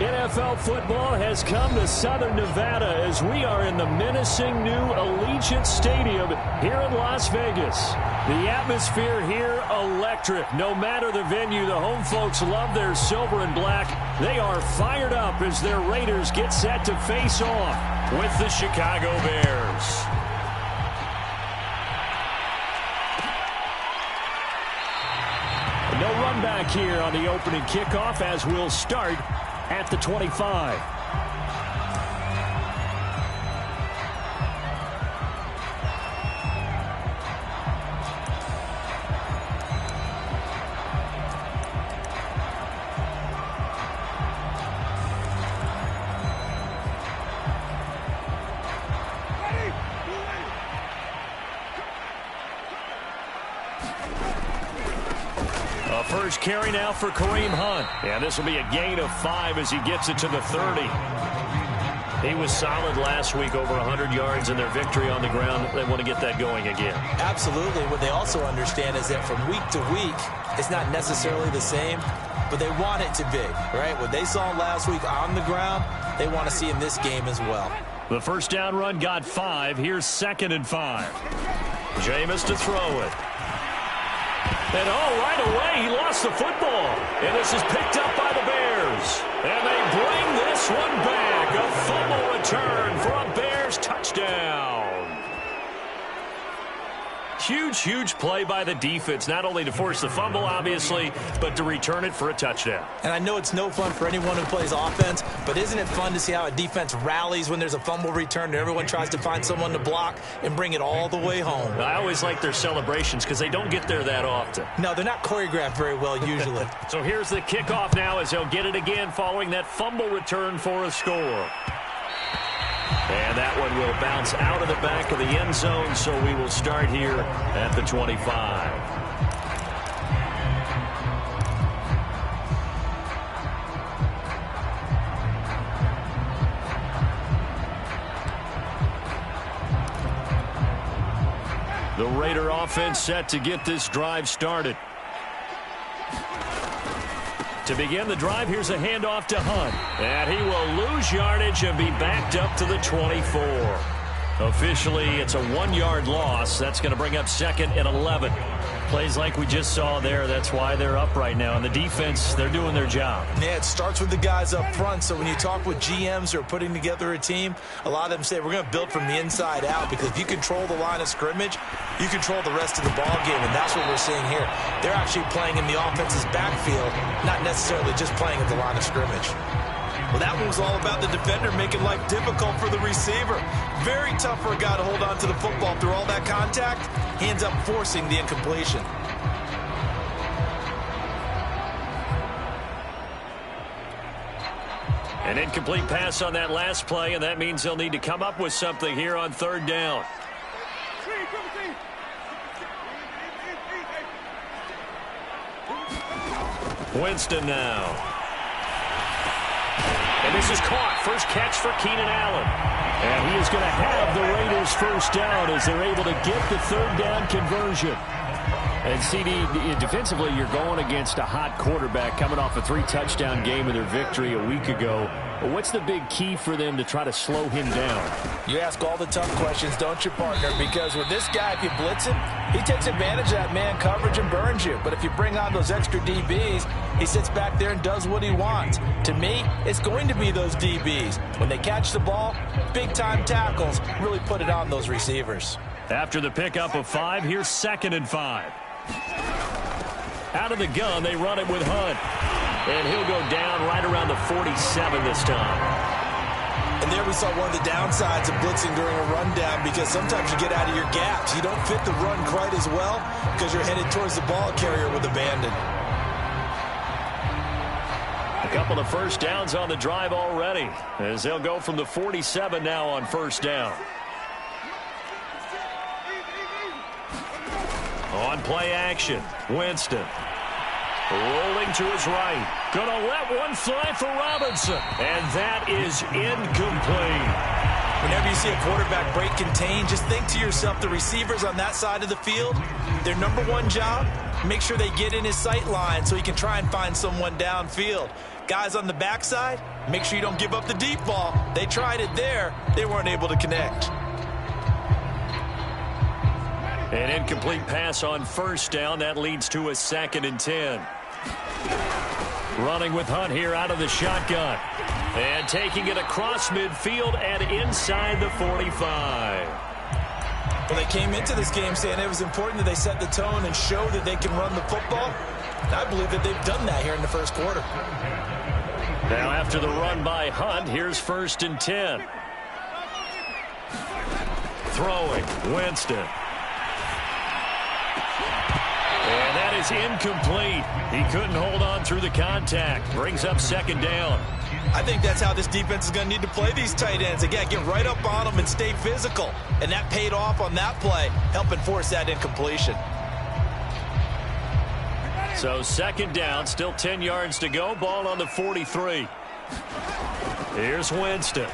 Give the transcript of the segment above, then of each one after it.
NFL football has come to Southern Nevada as we are in the menacing new Allegiant Stadium here in Las Vegas. The atmosphere here electric. No matter the venue, the home folks love their silver and black. They are fired up as their Raiders get set to face off with the Chicago Bears. No run back here on the opening kickoff as we'll start at the 25. First carry now for Kareem Hunt. Yeah, this will be a gain of 5 as he gets it to the 30. He was solid last week, over 100 yards in their victory on the ground. They want to get that going again. Absolutely. What they also understand is that from week to week, it's not necessarily the same, but they want it to be, right? What they saw last week on the ground, they want to see in this game as well. The first down run got 5. Here's 2nd and 5. Jameis to throw it. And right away, he lost the football. And this is picked up by the Bears. And they bring this one back. A fumble return for a Bears touchdown. Huge play by the defense, not only to force the fumble, obviously, but to return it for a touchdown. And I know it's no fun for anyone who plays offense, but isn't it fun to see how a defense rallies when there's a fumble return and everyone tries to find someone to block and bring it all the way home? I always like their celebrations because they don't get there that often. No, they're not choreographed very well usually. So here's the kickoff now as they'll get it again following that fumble return for a score. And that one will bounce out of the back of the end zone, so we will start here at the 25. The Raider offense set to get this drive started. To begin the drive, here's a handoff to Hunt. And he will lose yardage and be backed up to the 24. Officially, it's a 1-yard loss. That's going to bring up 2nd and 11. Plays like we just saw there. That's why they're up right now. And the defense, they're doing their job. Yeah, it starts with the guys up front. So when you talk with GMs who are putting together a team, a lot of them say we're going to build from the inside out, because if you control the line of scrimmage, you control the rest of the ball game, and that's what we're seeing here. They're actually playing in the offense's backfield, not necessarily just playing at the line of scrimmage. Well, that one was all about the defender making life difficult for the receiver. Very tough for a guy to hold on to the football through all that contact. He ends up forcing the incompletion. An incomplete pass on that last play, and that means they'll need to come up with something here on 3rd down. Winston now. And this is caught. First catch for Keenan Allen. And he is going to have the Raiders first down as they're able to get the 3rd down conversion. And CD, defensively, you're going against a hot quarterback coming off a 3-touchdown game in their victory a week ago. What's the big key for them to try to slow him down? You ask all the tough questions, don't you, partner? Because with this guy, if you blitz him, he takes advantage of that man coverage and burns you. But if you bring on those extra DBs, he sits back there and does what he wants. To me, it's going to be those DBs. When they catch the ball, big-time tackles really put it on those receivers. After the pickup of 5, here's 2nd and 5. Out of the gun, they run it with Hunt. And he'll go down right around the 47 this time. And there we saw one of the downsides of blitzing during a rundown, because sometimes you get out of your gaps. You don't fit the run quite as well because you're headed towards the ball carrier with abandon. A couple of first downs on the drive already, as they'll go from the 47 now on 1st down. On play action, Winston. Rolling to his right. Gonna let one fly for Robinson. And that is incomplete. Whenever you see a quarterback break contain, just think to yourself, the receivers on that side of the field, their number one job, make sure they get in his sight line so he can try and find someone downfield. Guys on the backside, make sure you don't give up the deep ball. They tried it there. They weren't able to connect. An incomplete pass on first down. That leads to a 2nd and 10. Running with Hunt here out of the shotgun. And taking it across midfield and inside the 45. Well, they came into this game saying it was important that they set the tone and show that they can run the football. And I believe that they've done that here in the first quarter. Now after the run by Hunt, here's 1st and 10. Throwing, Winston. And that is incomplete. He couldn't hold on through the contact. Brings up 2nd down. I think that's how this defense is going to need to play these tight ends. Again, get right up on them and stay physical. And that paid off on that play, helping force that incompletion. So 2nd down, still 10 yards to go. Ball on the 43. Here's Winston.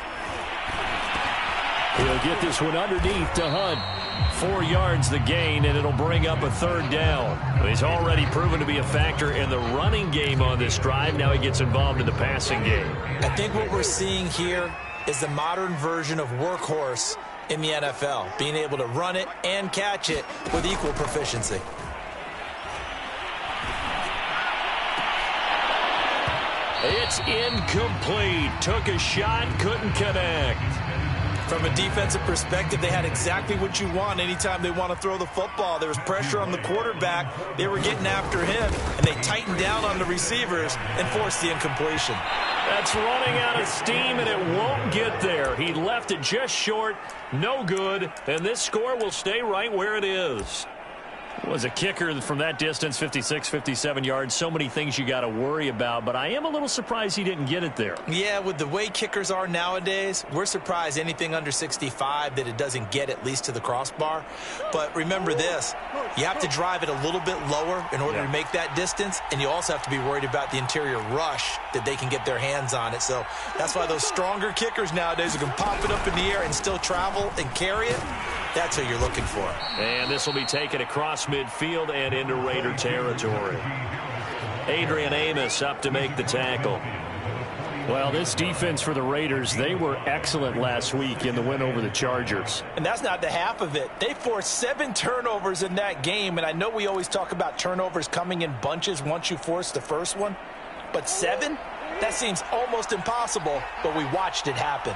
He'll get this one underneath to Hunt. 4 yards the gain, and it'll bring up a 3rd down. He's already proven to be a factor in the running game on this drive. Now he gets involved in the passing game. I think what we're seeing here is the modern version of workhorse in the NFL, being able to run it and catch it with equal proficiency. It's incomplete. Took a shot, couldn't connect. From a defensive perspective, they had exactly what you want anytime they want to throw the football. There was pressure on the quarterback. They were getting after him, and they tightened down on the receivers and forced the incompletion. That's running out of steam, and it won't get there. He left it just short, no good, and this score will stay right where it is. Was a kicker from that distance, 56, 57 yards. So many things you got to worry about, but I am a little surprised he didn't get it there. Yeah, with the way kickers are nowadays, we're surprised anything under 65 that it doesn't get at least to the crossbar. But remember this, you have to drive it a little bit lower in order to make that distance, and you also have to be worried about the interior rush that they can get their hands on it. So that's why those stronger kickers nowadays who can pop it up in the air and still travel and carry it, that's who you're looking for. And this will be taken across midfield and into Raider territory. Adrian Amos up to make the tackle. Well, this defense for the Raiders, they were excellent last week in the win over the Chargers. And that's not the half of it. They forced 7 turnovers in that game, and I know we always talk about turnovers coming in bunches once you force the first one, but 7? That seems almost impossible, but we watched it happen.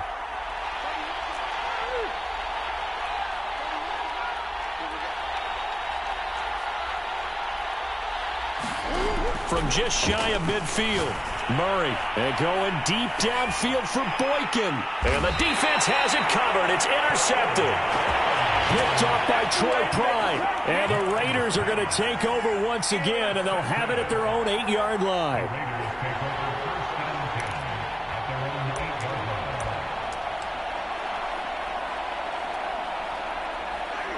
From just shy of midfield, Murray, and going deep downfield for Boykin. And the defense has it covered. It's intercepted. Picked off by Troy Pride. And the Raiders are going to take over once again, and they'll have it at their own 8-yard line.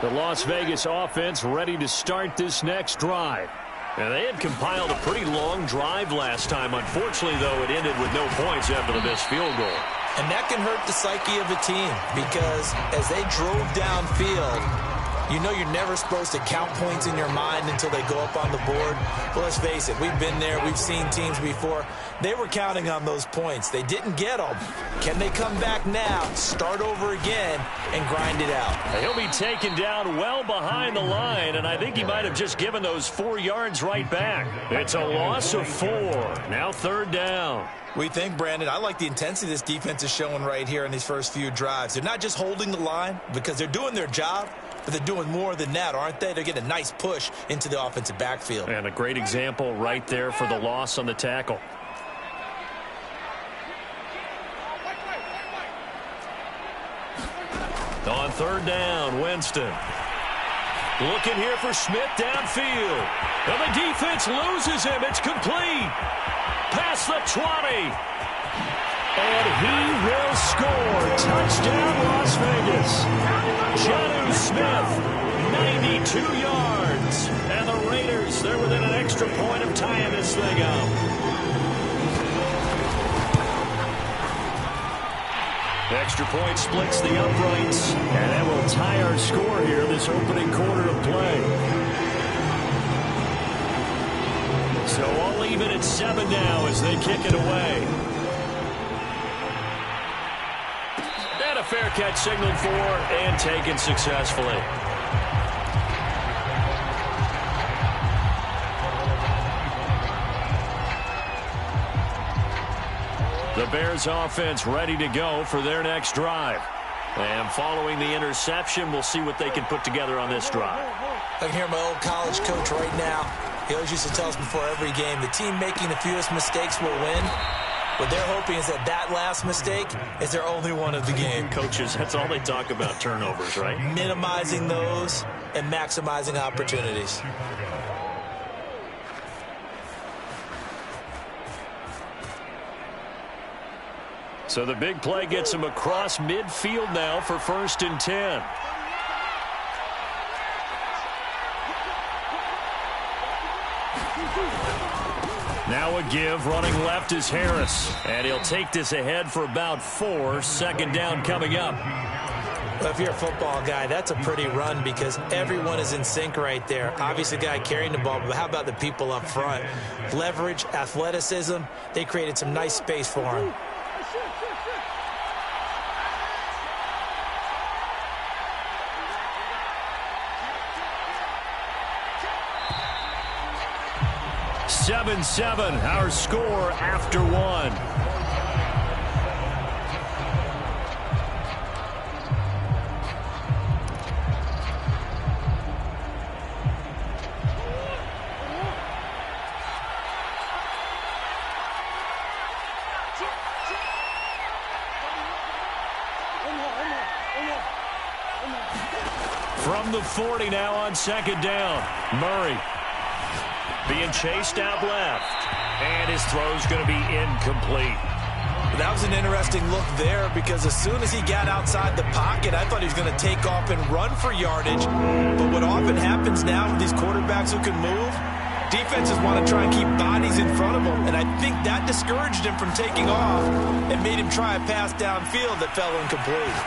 The Las Vegas offense ready to start this next drive. And they had compiled a pretty long drive last time. Unfortunately, though, it ended with no points after the missed field goal. And that can hurt the psyche of a team because as they drove downfield, you know you're never supposed to count points in your mind until they go up on the board. Well, let's face it, we've been there. We've seen teams before. They were counting on those points. They didn't get them. Can they come back now, start over again, and grind it out? He'll be taken down well behind the line, and I think he might have just given those 4 yards right back. It's a loss of 4. Now 3rd down. We think, Brandon, I like the intensity this defense is showing right here in these first few drives. They're not just holding the line because they're doing their job, but they're doing more than that, aren't they? They're getting a nice push into the offensive backfield. And a great example right there for the loss on the tackle. On 3rd down, Winston. Looking here for Smith downfield. And the defense loses him. It's complete. Past the 20. And he will score. Touchdown, Las Vegas. Jonnu Smith, 92 yards. And the Raiders, they're within an extra point of tying this thing up. Extra point splits the uprights, and that will tie our score here this opening quarter of play. So all even at 7 now as they kick it away. And a fair catch signaled for and taken successfully. The Bears offense ready to go for their next drive. And following the interception, we'll see what they can put together on this drive. I can hear my old college coach right now. He always used to tell us before every game, the team making the fewest mistakes will win. What they're hoping is that that last mistake is their only one of the game. Coaches, that's all they talk about, turnovers, right? Minimizing those and maximizing opportunities. So the big play gets him across midfield now for 1st and 10. Now a give, running left is Harris. And he'll take this ahead for about 4. 2nd down coming up. Well, if you're a football guy, that's a pretty run because everyone is in sync right there. Obviously, the guy carrying the ball, but how about the people up front? Leverage, athleticism, they created some nice space for him. Seven, our score after 1. From the 40 now on 2nd down. Murray being chased out left. And his throw's going to be incomplete. That was an interesting look there because as soon as he got outside the pocket, I thought he was going to take off and run for yardage. But what often happens now with these quarterbacks who can move, defenses want to try and keep bodies in front of them. And I think that discouraged him from taking off and made him try a pass downfield that fell incomplete.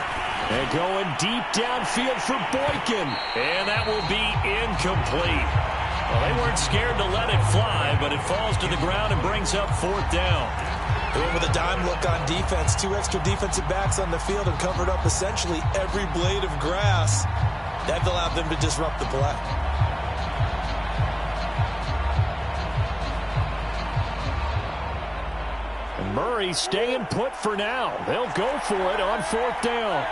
And going deep downfield for Boykin. And that will be incomplete. Well, they weren't scared to let it fly, but it falls to the ground and brings up 4th down. They went with a dime look on defense. 2 extra defensive backs on the field and covered up essentially every blade of grass. That allowed them to disrupt the play. And Murray staying put for now. They'll go for it on 4th down.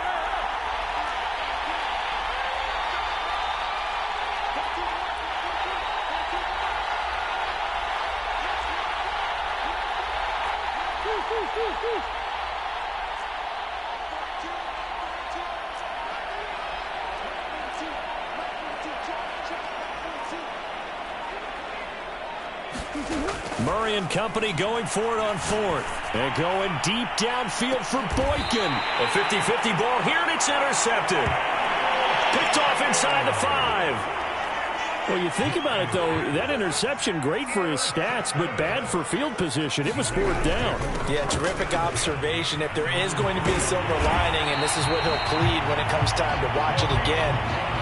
Murray and company going for it on 4th. And going deep downfield for Boykin. A 50-50 ball here, and it's intercepted. Picked off inside the 5. Well, you think about it, though, that interception, great for his stats, but bad for field position. It was 4th down. Yeah, terrific observation. If there is going to be a silver lining, and this is what he'll plead when it comes time to watch it again,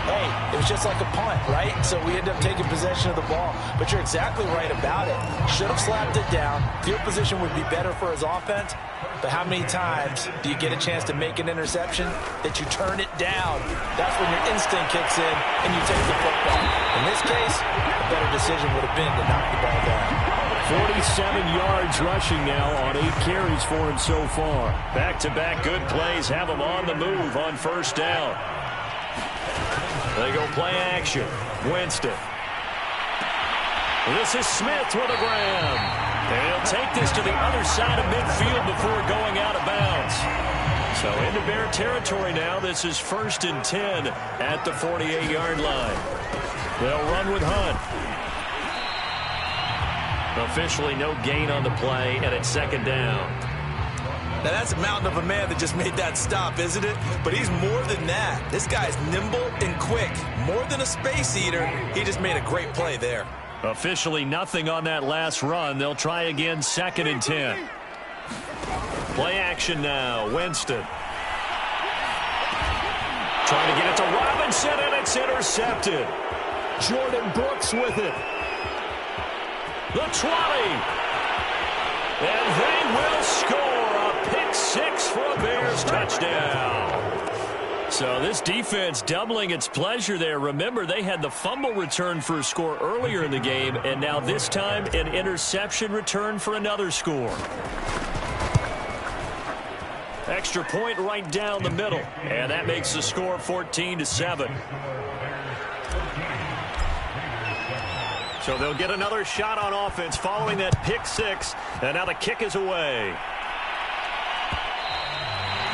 hey, it was just like a punt, right? So we end up taking possession of the ball. But you're exactly right about it. Should have slapped it down. Field position would be better for his offense. But how many times do you get a chance to make an interception that you turn it down? That's when your instinct kicks in and you take the football. In this case, a better decision would have been to knock the ball down. 47 yards rushing now on 8 carries for him so far. Back-to-back good plays have him on the move on 1st down. They go play action. Winston. This is Smith with a grab. And he'll take this to the other side of midfield before going out of bounds. So into Bear territory now. This is 1st and 10 at the 48-yard line. They'll run with Hunt. Officially no gain on the play, and it's 2nd down. Now, that's a mountain of a man that just made that stop, isn't it? But he's more than that. This guy's nimble and quick. More than a space eater, he just made a great play there. Officially nothing on that last run. They'll try again, 2nd and 10. Play action now. Winston. Trying to get it to Robinson, and it's intercepted. Jordan Brooks with it. The 20. And they will score a pick six for a Bears touchdown. So this defense doubling its pleasure there. Remember, they had the fumble return for a score earlier in the game, and now this time an interception return for another score. Extra point right down the middle, and that makes the score 14-7. So they'll get another shot on offense following that pick six, and now the kick is away.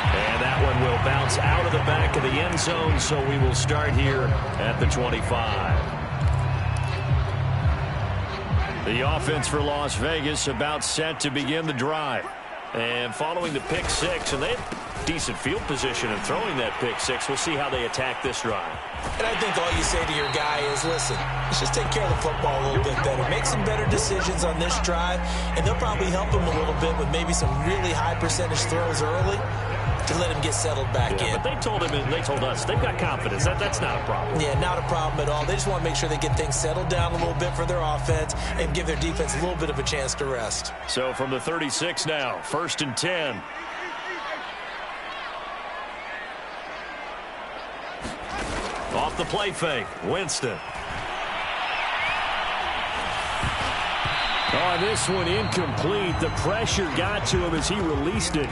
And that one will bounce out of the back of the end zone, so we will start here at the 25. The offense for Las Vegas about set to begin the drive. And following the pick six, and they have decent field position in throwing that pick six. We'll see how they attack this drive. And I think all you say to your guy is, listen, let's just take care of the football a little bit better. Make some better decisions on this drive, and they'll probably help him a little bit with maybe some really high percentage throws early to let him get settled back in. But they told him, and they told us, they've got confidence. That's not a problem. Yeah, not a problem at all. They just want to make sure they get things settled down a little bit for their offense and give their defense a little bit of a chance to rest. So from the 36 now, 1st and 10. Off the play fake, Winston. Oh, this one incomplete. The pressure got to him as he released it.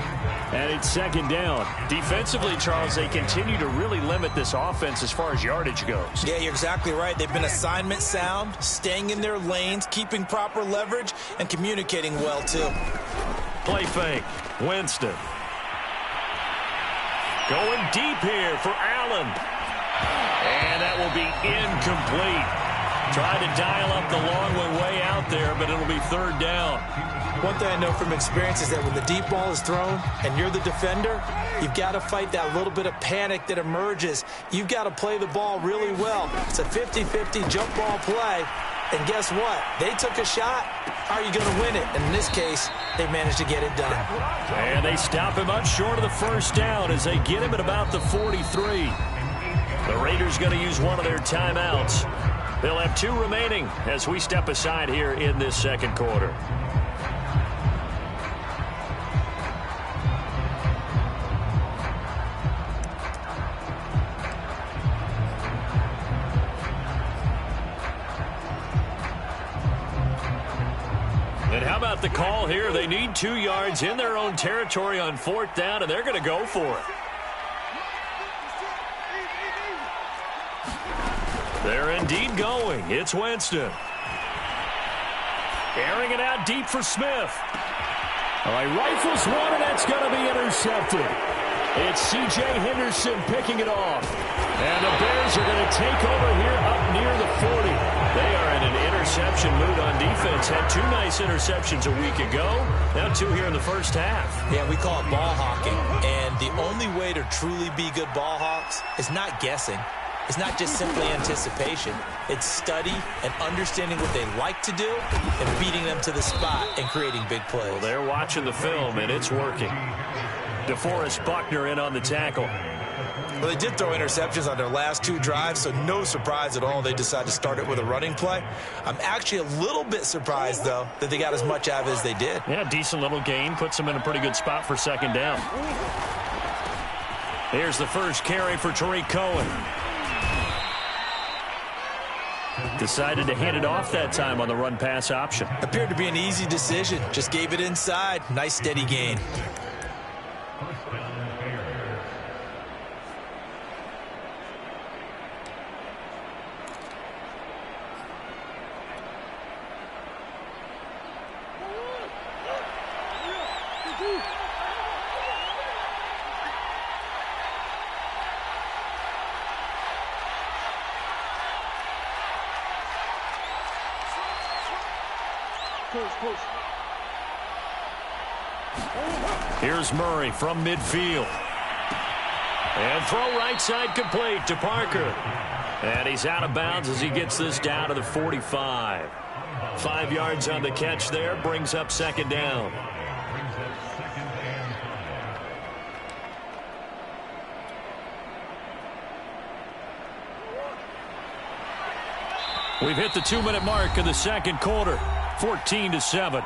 And it's 2nd down. Defensively, Charles, they continue to really limit this offense as far as yardage goes. Yeah, you're exactly right. They've been assignment sound, staying in their lanes, keeping proper leverage, and communicating well, too. Play fake, Winston. Going deep here for Allen. And that will be incomplete. Trying to dial up the long one way out there, but it'll be 3rd down. One thing I know from experience is that when the deep ball is thrown and you're the defender, you've got to fight that little bit of panic that emerges. You've got to play the ball really well. It's a 50-50 jump ball play. And guess what? They took a shot. How are you going to win it? And in this case, they managed to get it done. And they stop him up short of the 1st down as they get him at about the 43. The Raiders going to use one of their timeouts. They'll have 2 remaining as we step aside here in this 2nd quarter. And how about the call here? They need 2 yards in their own territory on 4th down, and they're going to go for it. They're indeed going. It's Winston. Airing it out deep for Smith. All right, rifles one, and that's going to be intercepted. It's C.J. Henderson picking it off. And the Bears are going to take over here up near the 40. They are in an interception mood on defense. Had 2 nice interceptions a week ago. Now 2 here in the 1st half. Yeah, we call it ball hawking. And the only way to truly be good ball hawks is not guessing. It's not just simply anticipation. It's study and understanding what they like to do and beating them to the spot and creating big plays. Well, they're watching the film, and it's working. DeForest Buckner in on the tackle. Well, they did throw interceptions on their last 2 drives, so no surprise at all they decided to start it with a running play. I'm actually a little bit surprised, though, that they got as much out of it as they did. Yeah, decent little gain. Puts them in a pretty good spot for 2nd down. Here's the first carry for Tariq Cohen. Decided to hand it off that time on the run-pass option. Appeared to be an easy decision. Just gave it inside. Nice, steady gain. Here's Murray from midfield. And throw right side complete to Parker. And he's out of bounds as he gets this down to the 45. 5 yards on the catch there, brings up 2nd down. We've hit the 2-minute mark of the second quarter, 14-7.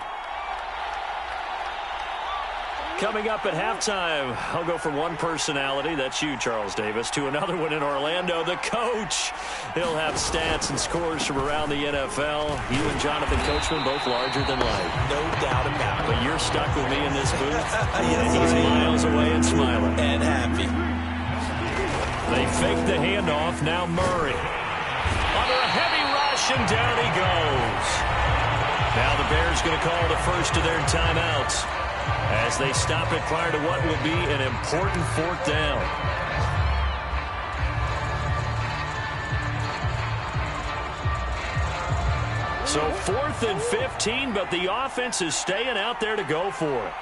Coming up at halftime, I'll go from one personality, that's you, Charles Davis, to another one in Orlando, the coach. He'll have stats and scores from around the NFL. You and Jonathan Coachman, both larger than life. No doubt about it. But you're stuck with me in this booth. Yes, he's miles away and smiling. And happy. They fake the handoff, now Murray. Under a heavy rush, and down he goes. Now the Bears going to call the first of their timeouts as they stop it prior to what will be an important fourth down. So 4th and 15, but the offense is staying out there to go for it.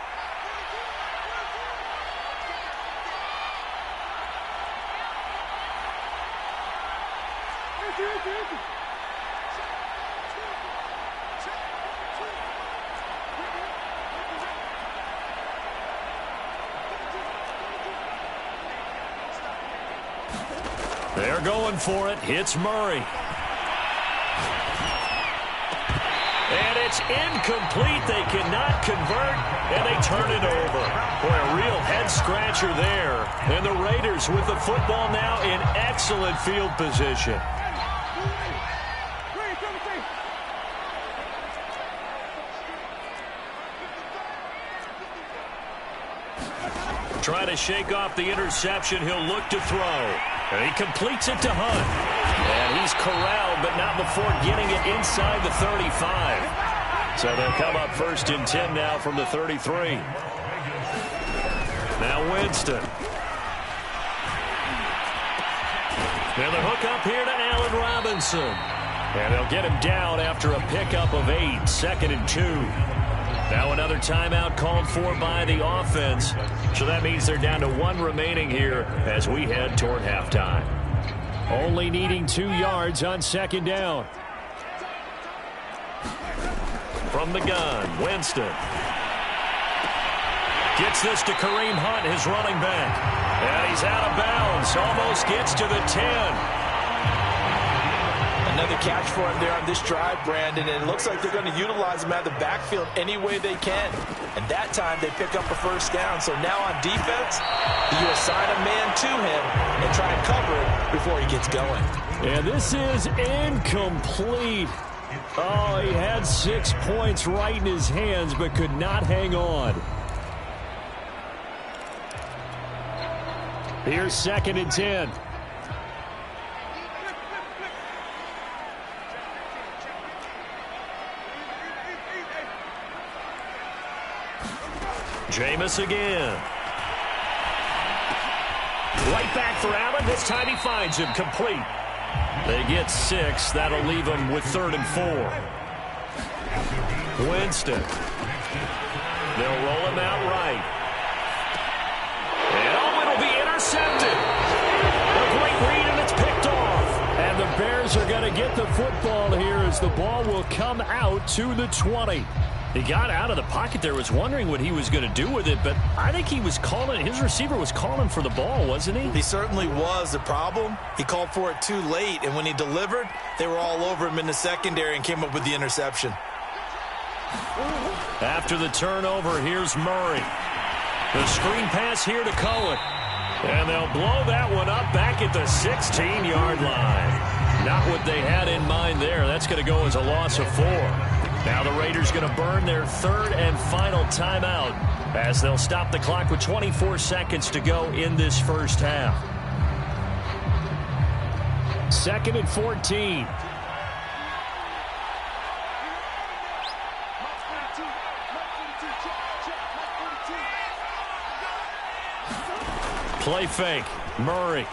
They're going for it. It's Murray. And it's incomplete. They cannot convert, and they turn it over. Boy, a real head-scratcher there. And the Raiders with the football now in excellent field position. Trying to shake off the interception. He'll look to throw. And he completes it to Hunt. And he's corralled, but not before getting it inside the 35. So they'll come up 1st and 10 now from the 33. Now Winston. And the hook up here to Allen Robinson. And they'll get him down after a pickup of 8, 2nd and 2. Now another timeout called for by the offense. So that means they're down to 1 remaining here as we head toward halftime. Only needing 2 yards on 2nd down. From the gun, Winston. Gets this to Kareem Hunt, his running back. And he's out of bounds. Almost gets to the 10. Another catch for him there on this drive, Brandon, and it looks like they're going to utilize him out of the backfield any way they can. And that time they pick up a 1st down. So now on defense, you assign a man to him and try and cover it before he gets going. And this is incomplete. Oh, he had 6 points right in his hands but could not hang on. Here's 2nd and 10. Jameis again. Right back for Allen. This time he finds him complete. They get 6. That'll leave them with 3rd and 4. Winston. They'll roll him out right. And oh, it'll be intercepted. A great read, and it's picked off. And the Bears are going to get the football here as the ball will come out to the 20. He got out of the pocket there, was wondering what he was going to do with it, but I think he was calling, his receiver was calling for the ball, wasn't he? He certainly was. The problem, he called for it too late, and when he delivered, they were all over him in the secondary and came up with the interception. After the turnover, here's Murray. The screen pass here to Cohen. And they'll blow that one up back at the 16-yard line. Not what they had in mind there. That's going to go as a loss of 4. Now the Raiders going to burn their 3rd and final timeout as they'll stop the clock with 24 seconds to go in this first half. 2nd and 14. Play fake. Murray.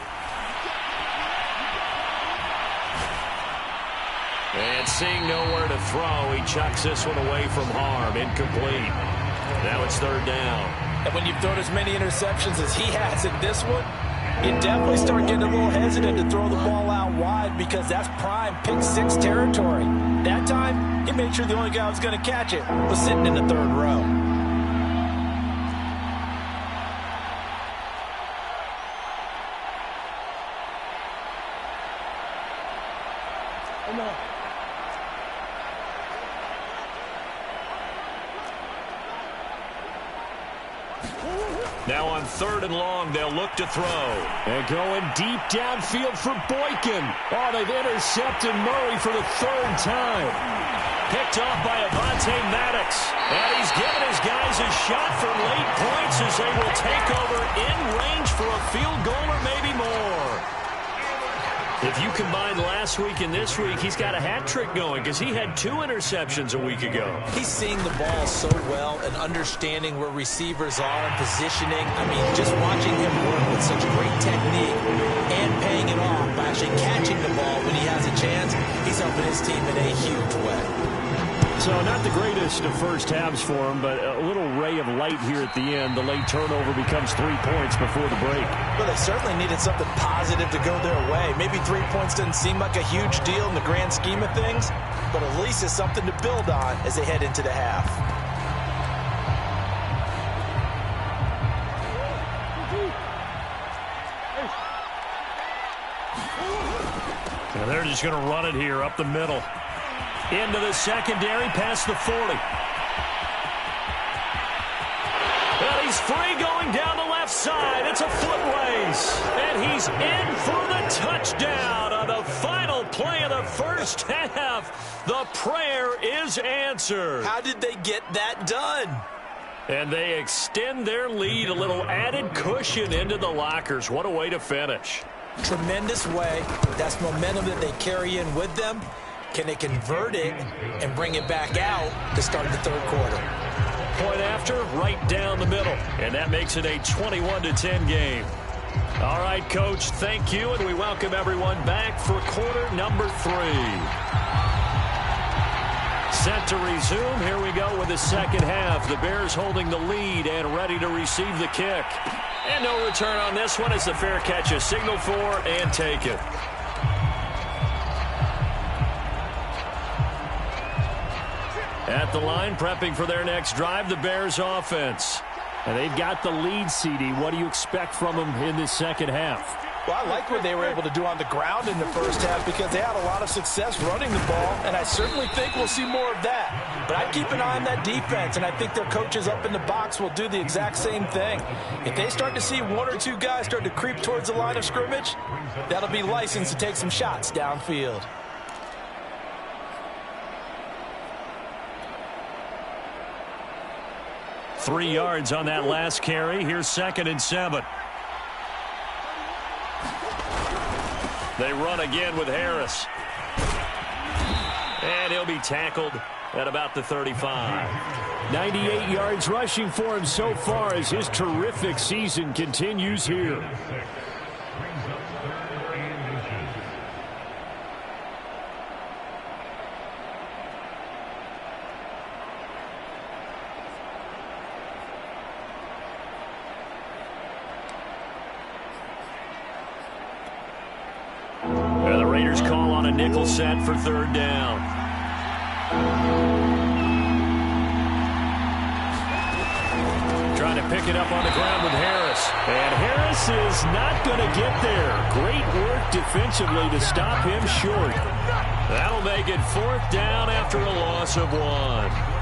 And seeing nowhere to throw, he chucks this one away from harm. Incomplete. Now it's 3rd down. And when you've thrown as many interceptions as he has in this one, you definitely start getting a little hesitant to throw the ball out wide because that's prime pick 6 territory. That time, he made sure the only guy who was going to catch it was sitting in the 3rd row. Come on. Now on 3rd and long, they'll look to throw. And going deep downfield for Boykin. Oh, they've intercepted Murray for the 3rd time. Picked off by Avonte Maddox. And he's given his guys a shot for late points as they will take over in range for a field goal or maybe more. If you combine last week and this week, he's got a hat trick going because he had 2 interceptions a week ago. He's seeing the ball so well and understanding where receivers are and positioning. I mean, just watching him work with such great technique and paying it off by actually catching the ball when he has a chance, he's helping his team in a huge way. So not the greatest of first halves for him, but a little ray of light here at the end. The late turnover becomes 3 points before the break. Well, they certainly needed something positive to go their way. Maybe 3 points doesn't seem like a huge deal in the grand scheme of things, but at least it's something to build on as they head into the half. And they're just going to run it here up the middle. Into the secondary, past the 40. And he's free going down the left side. It's a foot race. And he's in for the touchdown on the final play of the first half. The prayer is answered. How did they get that done? And they extend their lead, a little added cushion into the lockers. What a way to finish. Tremendous way. That's momentum that they carry in with them. Can they convert it and bring it back out to start the 3rd quarter? Point after, right down the middle. And that makes it a 21-10 game. All right, Coach, thank you, and we welcome everyone back for quarter number 3. Set to resume. Here we go with the second half. The Bears holding the lead and ready to receive the kick. And no return on this one as the fair catch is signaled for and taken. At the line, prepping for their next drive, the Bears offense. And they've got the lead, CD. What do you expect from them in this second half? Well, I like what they were able to do on the ground in the first half because they had a lot of success running the ball, and I certainly think we'll see more of that. But I'd keep an eye on that defense, and I think their coaches up in the box will do the exact same thing. If they start to see 1 or 2 guys start to creep towards the line of scrimmage, that'll be licensed to take some shots downfield. Three yards on that last carry. Here's 2nd and 7. They run again with Harris. And he'll be tackled at about the 35. 98 yards rushing for him so far as his terrific season continues here. Nickel set for 3rd down. Trying to pick it up on the ground with Harris. And Harris is not going to get there. Great work defensively to stop him short. That'll make it 4th down after a loss of 1.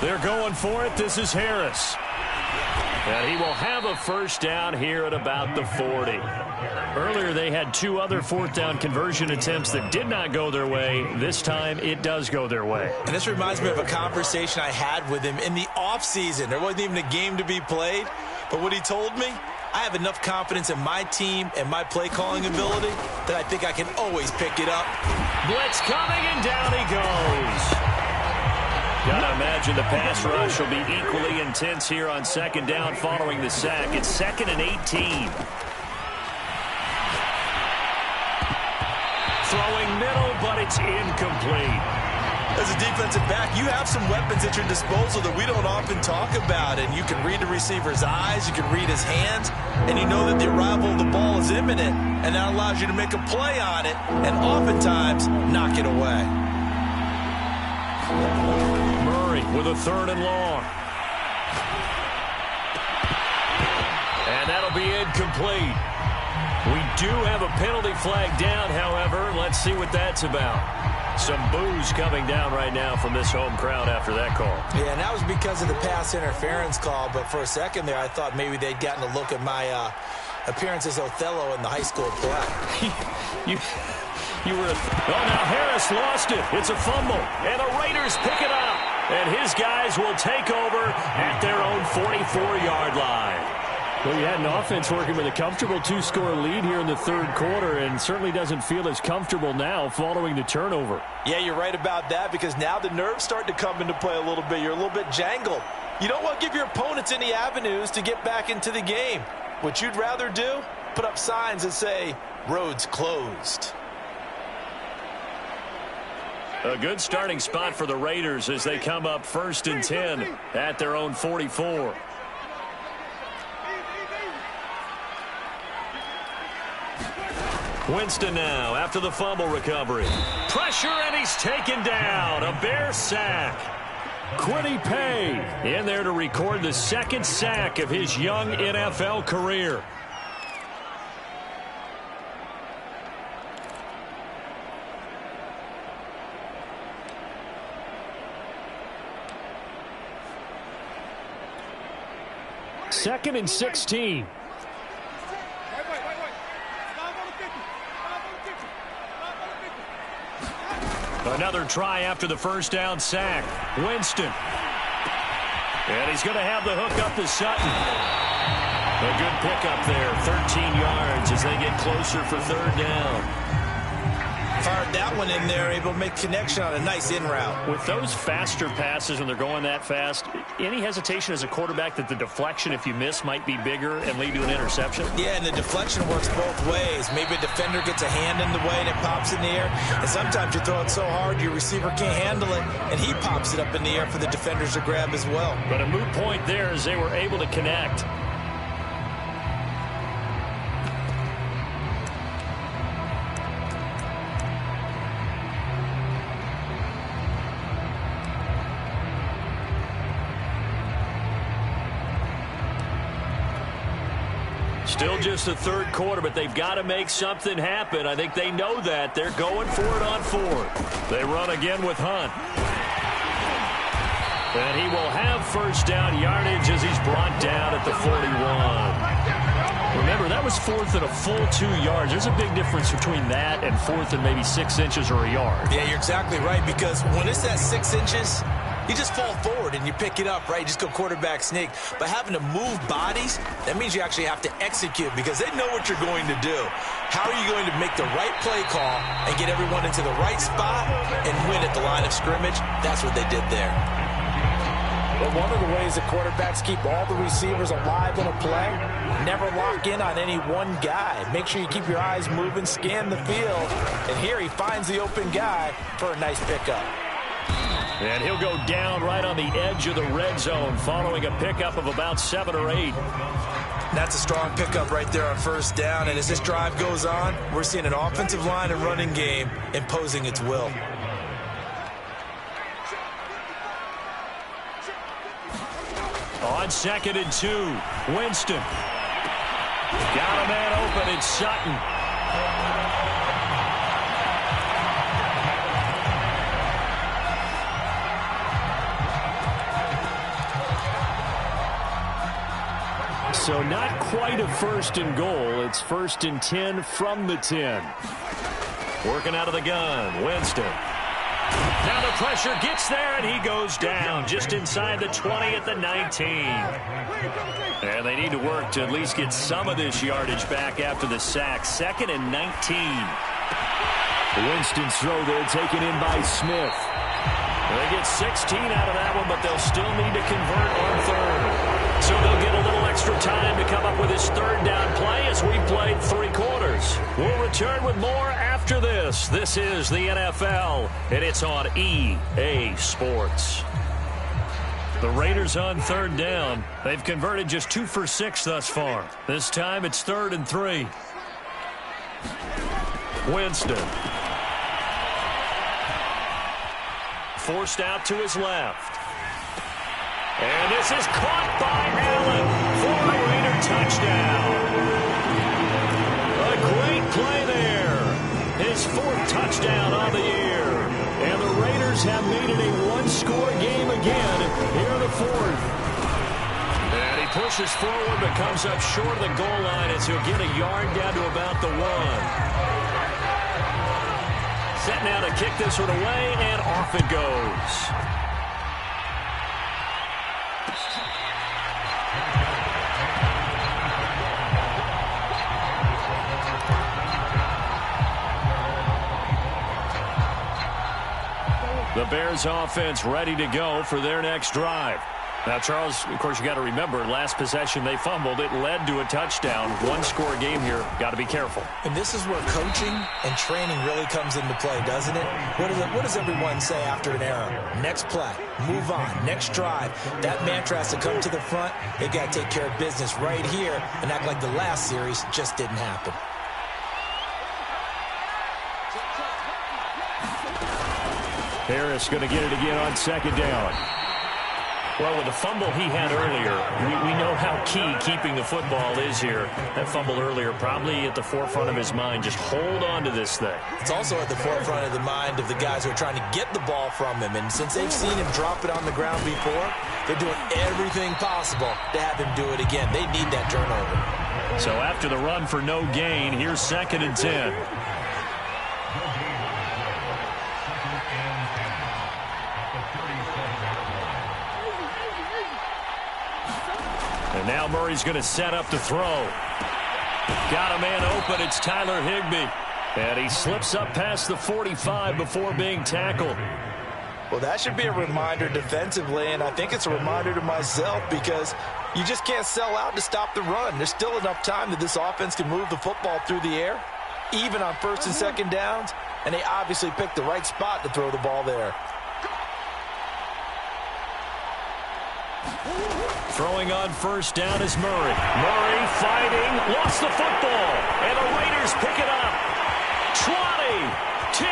They're going for it. This is Harris. And he will have a 1st down here at about the 40. Earlier, they had 2 other 4th down conversion attempts that did not go their way. This time, it does go their way. And this reminds me of a conversation I had with him in the offseason. There wasn't even a game to be played. But what he told me, I have enough confidence in my team and my play-calling ability that I think I can always pick it up. Blitz coming, and down he goes. Gotta imagine the pass rush will be equally intense here on 2nd down following the sack. It's 2nd and 18. Throwing middle, but it's incomplete. As a defensive back, you have some weapons at your disposal that we don't often talk about. And you can read the receiver's eyes, you can read his hands, and you know that the arrival of the ball is imminent. And that allows you to make a play on it and oftentimes knock it away. Murray with a 3rd and long. And that'll be incomplete. We do have a penalty flag down, however. Let's see what that's about. Some boos coming down right now from this home crowd after that call. Yeah, and that was because of the pass interference call. But for a second there, I thought maybe they'd gotten a look at my appearance as Othello in the high school play. you were... Oh, now Harris lost it. It's a fumble. And the Raiders pick it up. And his guys will take over at their own 44-yard line. Well, you had an offense working with a comfortable 2-score lead here in the 3rd quarter, and certainly doesn't feel as comfortable now following the turnover. Yeah, you're right about that, because now the nerves start to come into play a little bit. You're a little bit jangled. You don't want to give your opponents any avenues to get back into the game. What you'd rather do? Put up signs that say, roads closed. A good starting spot for the Raiders as they come up 1st and 10 at their own 44. Winston now after the fumble recovery. Pressure, and he's taken down. A Bear sack. Quiddy Pay in there to record the 2nd sack of his young NFL career. Second and 16. Another try after the 1st down sack. Winston. And he's going to have the hook up to Sutton. A good pickup there. 13 yards as they get closer for 3rd down. Fired that one in there, able to make connection on a nice in route. With those faster passes when they're going that fast, any hesitation as a quarterback that the deflection, if you miss, might be bigger and lead to an interception? Yeah, and the deflection works both ways. Maybe a defender gets a hand in the way and it pops in the air. And sometimes you throw it so hard your receiver can't handle it, and he pops it up in the air for the defenders to grab as well. But a moot point there as they were able to connect. Still just the 3rd quarter, but they've got to make something happen. I think they know that. They're going for it on 4th. They run again with Hunt. And he will have 1st down yardage as he's brought down at the 41. Remember, that was 4th and a full 2 yards. There's a big difference between that and 4th and maybe 6 inches or a yard. Yeah, you're exactly right, because when it's at 6 inches, you just fall forward and you pick it up, right? You just go quarterback sneak. But having to move bodies, that means you actually have to execute, because they know what you're going to do. How are you going to make the right play call and get everyone into the right spot and win at the line of scrimmage? That's what they did there. But one of the ways that quarterbacks keep all the receivers alive in a play, never lock in on any one guy. Make sure you keep your eyes moving, scan the field. And here he finds the open guy for a nice pickup. And he'll go down right on the edge of the red zone following a pickup of about 7 or 8. That's a strong pickup right there on 1st down. And as this drive goes on, we're seeing an offensive line and running game imposing its will. On 2nd and 2, Winston. Got a man open, it's Sutton. So not quite a 1st and goal. It's 1st and 10 from the 10. Working out of the gun, Winston. Now the pressure gets there, and he goes down just inside the 20 at the 19. And they need to work to at least get some of this yardage back after the sack. 2nd and 19. Winston's throw there taken in by Smith. They get 16 out of that one, but they'll still need to convert on 3rd. So they'll get a little extra time to come up with his 3rd down play as we played 3 quarters. We'll return with more after this. This is the NFL, and it's on EA Sports. The Raiders on 3rd down. They've converted just 2 for 6 thus far. This time it's 3rd and 3. Winston. forced out to his left. And this is caught by Allen for a Raider touchdown. A great play there. His 4th touchdown on the year. And the Raiders have made it a one-score game again here in the 4th. And he pushes forward but comes up short of the goal line as he'll get a yard down to about the 1. Set now to kick this one away, and off it goes. The Bears offense ready to go for their next drive. Now, Charles, of course, you got to remember, last possession they fumbled. It led to a touchdown. One-score game here. Got to be careful. And this is where coaching and training really comes into play, doesn't it? What does everyone say after an error? Next play, move on, next drive. That mantra has to come to the front. They got to take care of business right here and act like the last series just didn't happen. Harris going to get it again on 2nd down. Well, with the fumble he had earlier, we know how key keeping the football is here. That fumble earlier probably at the forefront of his mind. Just hold on to this thing. It's also at the forefront of the mind of the guys who are trying to get the ball from him. And since they've seen him drop it on the ground before, they're doing everything possible to have him do it again. They need that turnover. So after the run for no gain, here's 2nd and 10. And now Murray's going to set up to throw. Got a man open. It's Tyler Higbee. And he slips up past the 45 before being tackled. Well, that should be a reminder defensively, and I think it's a reminder to myself because you just can't sell out to stop the run. There's still enough time that this offense can move the football through the air, even on 1st and 2nd downs, and they obviously picked the right spot to throw the ball there. Throwing on 1st down is Murray. Murray fighting, lost the football, and the Raiders pick it up. 20, 10,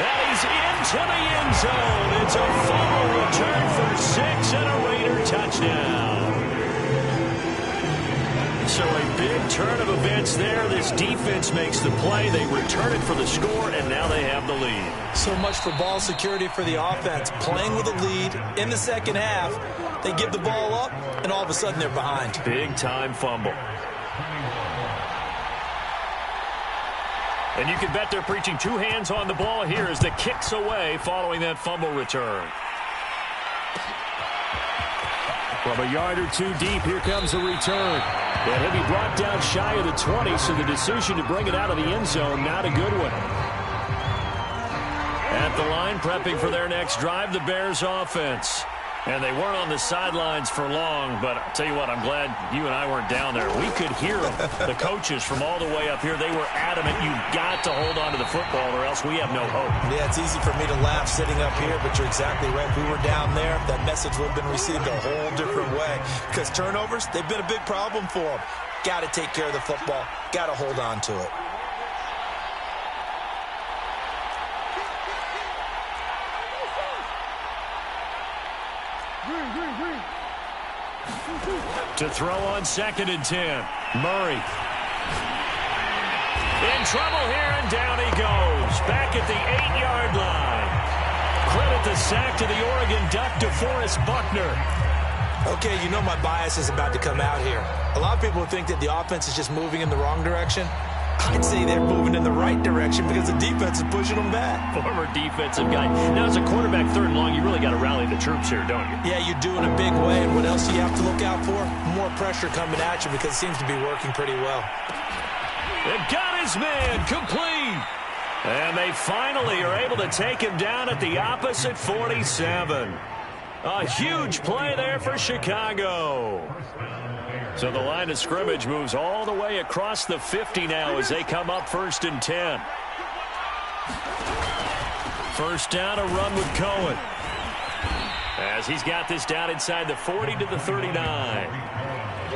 and he's into the end zone. It's a fumble return for 6 and a Raider touchdown. So a big turn of events there. This defense makes the play. They return it for the score, and now they have the lead. So much for ball security for the offense. Playing with a lead in the 2nd half. They give the ball up, and all of a sudden they're behind. Big-time fumble. And you can bet they're preaching 2 hands on the ball here as the kick's away following that fumble return. From a yard or 2 deep, here comes a return. And he'll be brought down shy of the 20, so the decision to bring it out of the end zone, not a good one. At the line, prepping for their next drive, the Bears offense. And they weren't on the sidelines for long, but I'll tell you what, I'm glad you and I weren't down there. We could hear them, the coaches from all the way up here. They were adamant, you've got to hold on to the football or else we have no hope. Yeah, it's easy for me to laugh sitting up here, but you're exactly right. If we were down there, that message would have been received a whole different way. Because turnovers, they've been a big problem for them. Got to take care of the football. Got to hold on to it. To throw on 2nd and 10. Murray. In trouble here, and down he goes. Back at the 8-yard line. Credit the sack to the Oregon Duck, DeForest Buckner. Okay, you know my bias is about to come out here. A lot of people think that the offense is just moving in the wrong direction. I'd say they're moving in the right direction because the defense is pushing them back. Former defensive guy. Now, as a quarterback 3rd and long, you really got to rally the troops here, don't you? Yeah, you do in a big way. And what else do you have to look out for? More pressure coming at you because it seems to be working pretty well. They've got his man complete. And they finally are able to take him down at the opposite 47. A huge play there for Chicago. So the line of scrimmage moves all the way across the 50 now as they come up 1st and 10. 1st down, a run with Cohen. As he's got this down inside the 40 to the 39.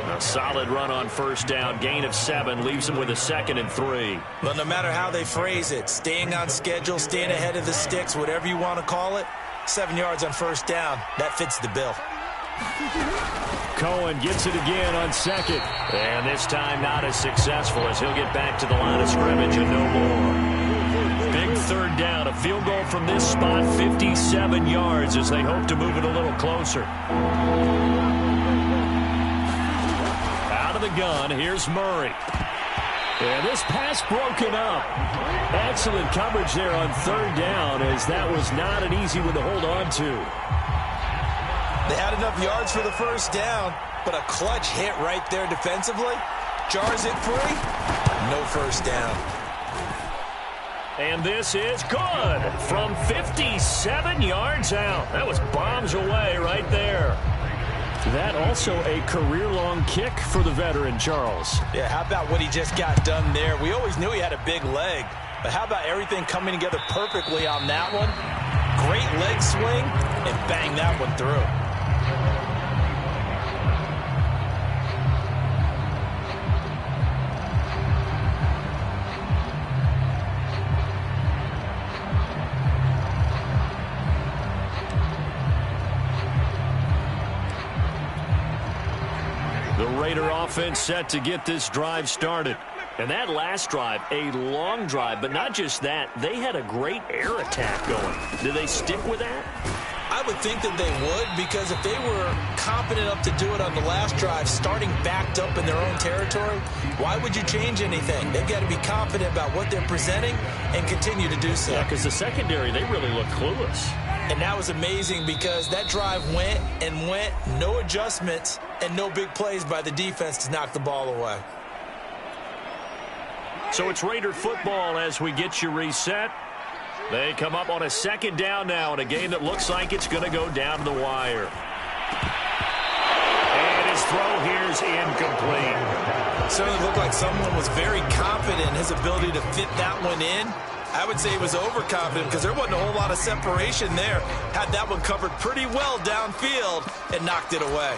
A solid run on first down. Gain of 7 leaves him with a 2nd and 3. Well, no matter how they phrase it, staying on schedule, staying ahead of the sticks, whatever you want to call it, 7 yards on first down, that fits the bill. Cohen gets it again on 2nd. And this time not as successful as he'll get back to the line of scrimmage and no more. Big 3rd down. A field goal from this spot, 57 yards as they hope to move it a little closer. Out of the gun, here's Murray. And this pass broken up. Excellent coverage there on 3rd down, as that was not an easy one to hold on to. They had enough yards for the first down, but a clutch hit right there defensively. Jars it free. No first down. And this is good from 57 yards out. That was bombs away right there. That also a career-long kick for the veteran, Charles. Yeah, how about what he just got done there? We always knew he had a big leg, but how about everything coming together perfectly on that one? Great leg swing, and bang that one through. The Raider offense set to get this drive started. And that last drive, a long drive, but not just that. They had a great air attack going. Do they stick with that? I would think that they would, because if they were confident enough to do it on the last drive, starting backed up in their own territory, why would you change anything? They've got to be confident about what they're presenting and continue to do so. Yeah, because the secondary, they really look clueless. And that was amazing because that drive went and went, no adjustments, and no big plays by the defense to knock the ball away. So it's Raider football as we get you reset. They come up on a 2nd down now in a game that looks like it's going to go down to the wire. And his throw here is incomplete. Certainly looked like someone was very confident in his ability to fit that one in. I would say he was overconfident because there wasn't a whole lot of separation there. Had that one covered pretty well downfield and knocked it away.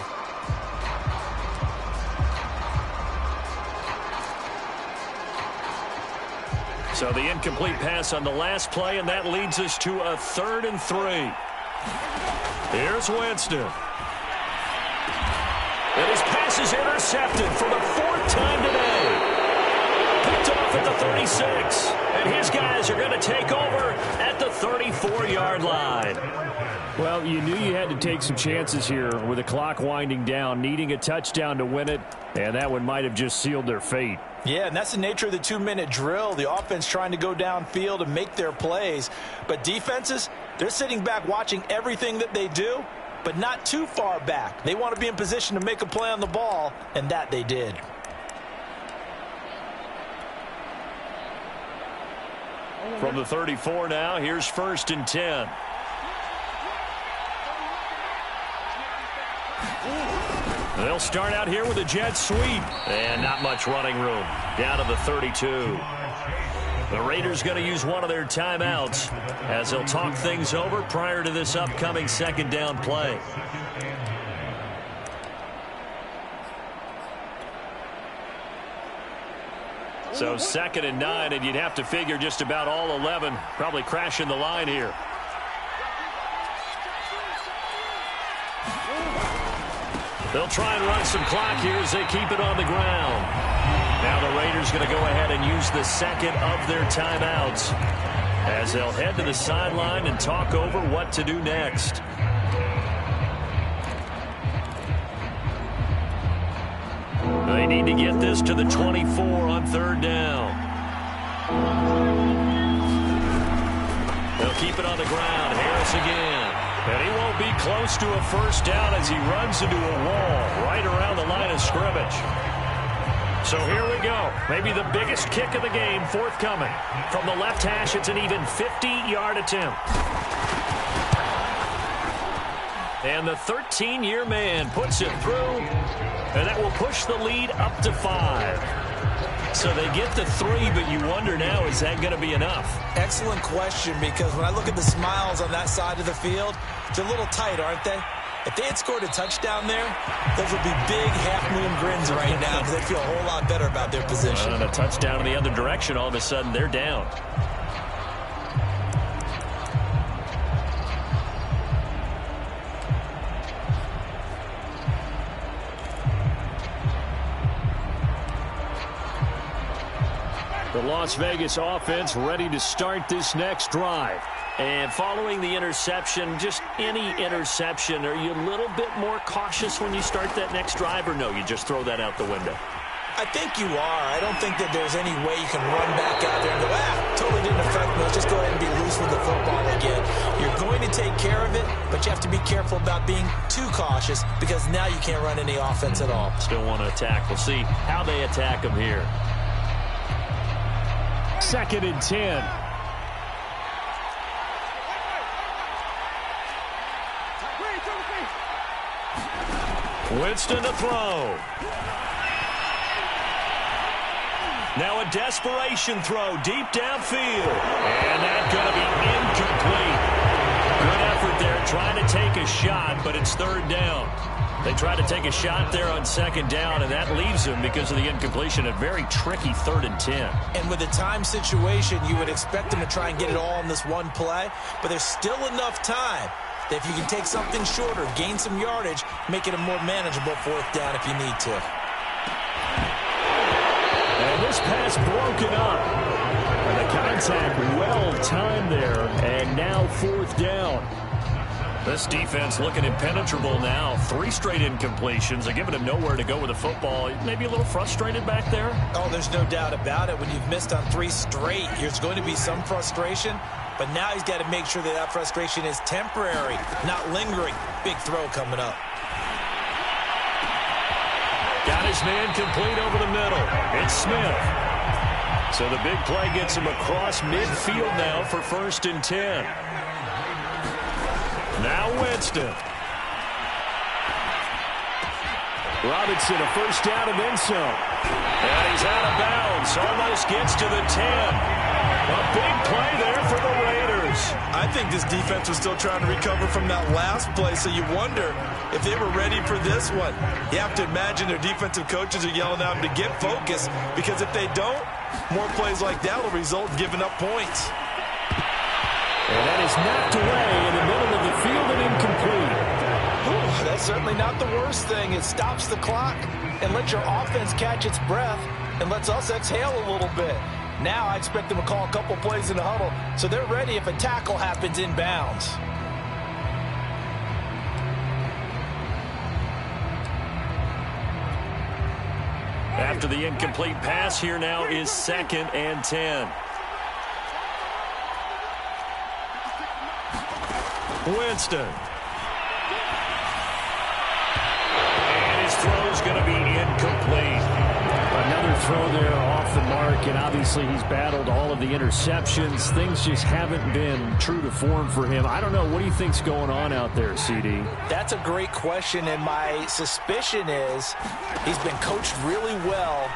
So the incomplete pass on the last play, and that leads us to a 3rd and 3. Here's Winston. And his pass is intercepted for the 4th time today. Picked off at the 36. And his guys are going to take over at the 34-yard line. Well, you knew you had to take some chances here with the clock winding down, needing a touchdown to win it, and that one might have just sealed their fate. Yeah, and that's the nature of the 2-minute drill. The offense trying to go downfield and make their plays. But defenses, they're sitting back watching everything that they do, but not too far back. They want to be in position to make a play on the ball, and that they did. From the 34 now, here's 1st and 10. They'll start out here with a jet sweep. And not much running room. Down to the 32. The Raiders going to use one of their timeouts as they'll talk things over prior to this upcoming 2nd down play. So 2nd and 9, and you'd have to figure just about all 11 probably crashing the line here. They'll try and run some clock here as they keep it on the ground. Now the Raiders going to go ahead and use the 2nd of their timeouts as they'll head to the sideline and talk over what to do next. They need to get this to the 24 on 3rd down. They'll keep it on the ground. Harris again. And he won't be close to a first down as he runs into a wall right around the line of scrimmage. So here we go. Maybe the biggest kick of the game forthcoming. From the left hash, it's an even 50-yard attempt. And the 13-year man puts it through, and that will push the lead up to 5. So they get the 3, but you wonder now, is that going to be enough? Excellent question, because when I look at the smiles on that side of the field, they're a little tight, aren't they? If they had scored a touchdown there, those would be big half-moon grins right now because they feel a whole lot better about their position. And a touchdown in the other direction, all of a sudden they're down. The Las Vegas offense ready to start this next drive. And following the interception, just any interception, are you a little bit more cautious when you start that next drive, or no, you just throw that out the window? I think you are. I don't think that there's any way you can run back out there and go, totally didn't affect me. Let's just go ahead and be loose with the football again. You're going to take care of it, but you have to be careful about being too cautious because now you can't run any offense at all. Still want to attack. We'll see how they attack them here. 2nd and 10. Winston to throw. Now a desperation throw deep downfield. And that's going to be incomplete. Good effort there trying to take a shot, but it's 3rd down. They try to take a shot there on 2nd down, and that leaves them, because of the incompletion, a very tricky 3rd and 10. And with a time situation, you would expect them to try and get it all in this one play, but there's still enough time that if you can take something shorter, gain some yardage, make it a more manageable 4th down if you need to. And this pass broken up. And the contact well timed there, and now 4th down. This defense looking impenetrable now. 3 straight incompletions. They're giving him nowhere to go with the football. Maybe a little frustrated back there? Oh, there's no doubt about it. When you've missed on 3 straight, there's going to be some frustration. But now he's got to make sure that that frustration is temporary, not lingering. Big throw coming up. Got his man complete over the middle. It's Smith. So the big play gets him across midfield now for 1st and 10. Now Winston. Robinson, a 1st down and then some. And he's out of bounds. Almost gets to the 10. A big play there for the Raiders. I think this defense was still trying to recover from that last play, so you wonder if they were ready for this one. You have to imagine their defensive coaches are yelling at them to get focused, because if they don't, more plays like that will result in giving up points. And that is knocked away in the middle of the field and incomplete. Ooh, that's certainly not the worst thing. It stops the clock and lets your offense catch its breath and lets us exhale a little bit. Now I expect them to call a couple plays in the huddle, so they're ready if a tackle happens inbounds. After the incomplete pass, here now is 2nd and 10. Winston. And his throw's going to be incomplete. Another throw there off the mark, and obviously he's battled all of the interceptions. Things just haven't been true to form for him. I don't know. What do you think's going on out there, CD? That's a great question, and my suspicion is he's been coached really well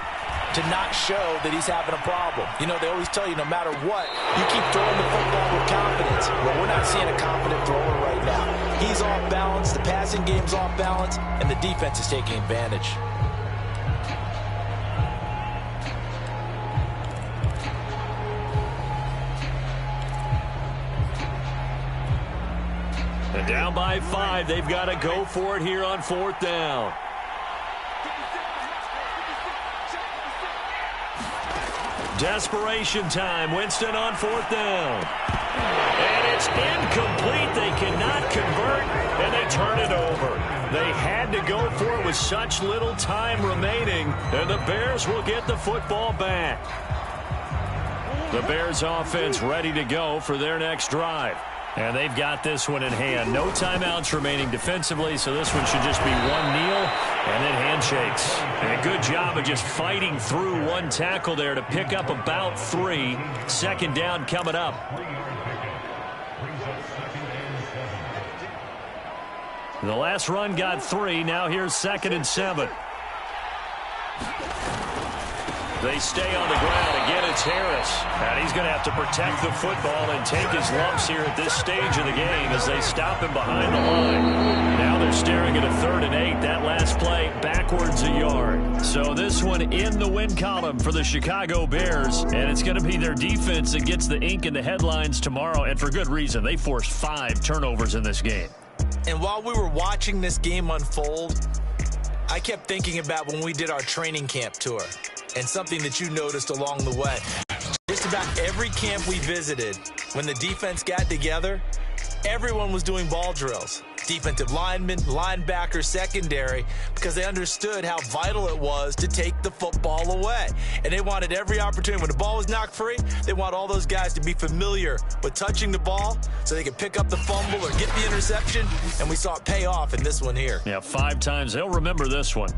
to not show that he's having a problem. You know, they always tell you no matter what, you keep throwing the football with confidence. Well, we're not seeing a confident thrower right now. He's off balance, the passing game's off balance, and the defense is taking advantage. And down by 5, they've got to go for it here on 4th down. Desperation time. Winston on 4th down. And it's incomplete. They cannot convert, and they turn it over. They had to go for it with such little time remaining, and the Bears will get the football back. The Bears offense ready to go for their next drive. And they've got this one in hand. No timeouts remaining defensively, so this one should just be one kneel and then handshakes. And a good job of just fighting through one tackle there to pick up about 3. 2nd down coming up. The last run got 3. Now here's 2nd and 7. They stay on the ground. Again, it's Harris. And he's going to have to protect the football and take his lumps here at this stage of the game as they stop him behind the line. Now they're staring at a 3rd and 8. That last play backwards a yard. So this one in the win column for the Chicago Bears. And it's going to be their defense that gets the ink in the headlines tomorrow. And for good reason. They forced 5 turnovers in this game. And while we were watching this game unfold, I kept thinking about when we did our training camp tour and something that you noticed along the way. Just about every camp we visited, when the defense got together, everyone was doing ball drills. Defensive linemen, linebackers, secondary, because they understood how vital it was to take the football away. And they wanted every opportunity. When the ball was knocked free, they want all those guys to be familiar with touching the ball so they could pick up the fumble or get the interception. And we saw it pay off in this one here. Yeah, 5 times. They'll remember this one.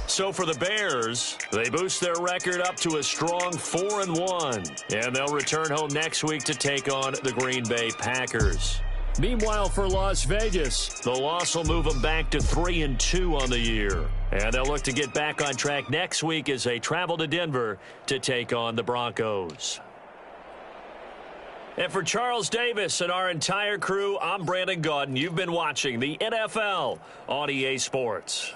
So for the Bears, they boost their record up to a strong 4-1. And they'll return home next week to take on the Green Bay Packers. Meanwhile, for Las Vegas, the loss will move them back to 3-2 on the year. And they'll look to get back on track next week as they travel to Denver to take on the Broncos. And for Charles Davis and our entire crew, I'm Brandon Gaudin. You've been watching the NFL on EA Sports.